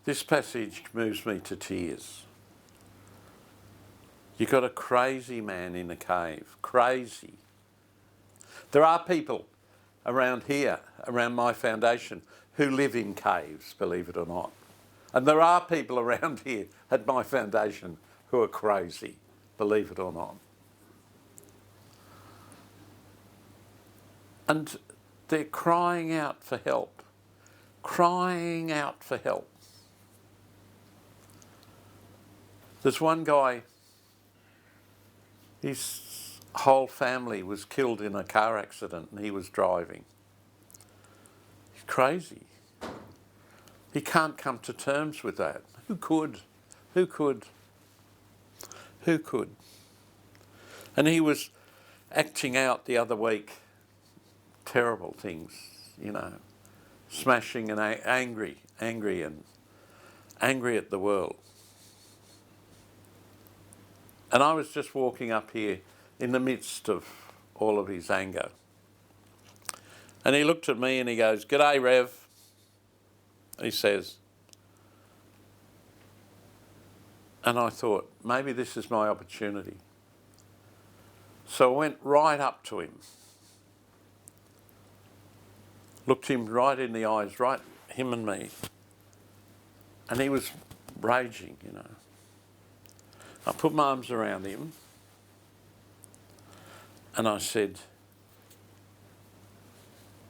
This passage moves me to tears. You've got a crazy man in a cave. Crazy. There are people around here, around my foundation, who live in caves, believe it or not. And there are people around here at my foundation who are crazy, believe it or not. And they're crying out for help. Crying out for help. There's one guy, his whole family was killed in a car accident and he was driving. He's crazy. He can't come to terms with that. Who could? Who could? Who could? And he was acting out the other week terrible things, you know, smashing and angry and angry at the world. And I was just walking up here in the midst of all of his anger. And he looked at me and he goes, "G'day, Rev," he says. And I thought, maybe this is my opportunity. So I went right up to him, looked him right in the eyes, right, him and me. And he was raging, you know. I put my arms around him and I said,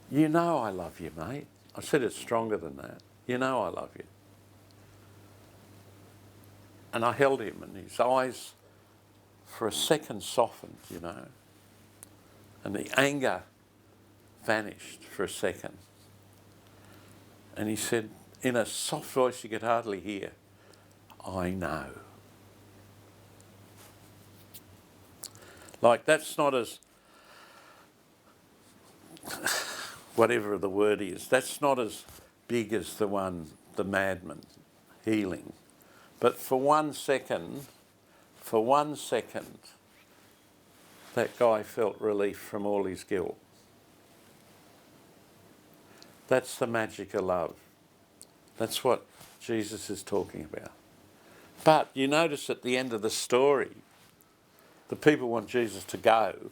"You know I love you, mate." I said it stronger than that. "You know I love you." And I held him and his eyes for a second softened, you know. And the anger vanished for a second. And he said, in a soft voice you could hardly hear, "I know." Like, that's not as, whatever the word is, that's not as big as the madman healing. But for one second, that guy felt relief from all his guilt. That's the magic of love. That's what Jesus is talking about. But you notice at the end of the story, the people want Jesus to go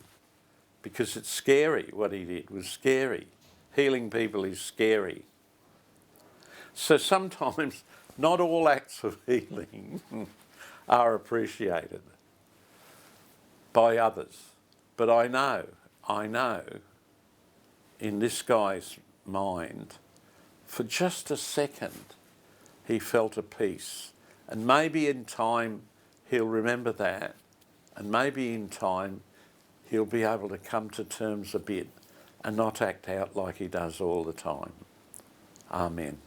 because it's scary. What he did was scary. Healing people is scary. So sometimes not all acts of healing are appreciated by others. But I know in this guy's mind, for just a second, he felt a peace. And maybe in time he'll remember that. And maybe in time he'll be able to come to terms a bit and not act out like he does all the time. Amen.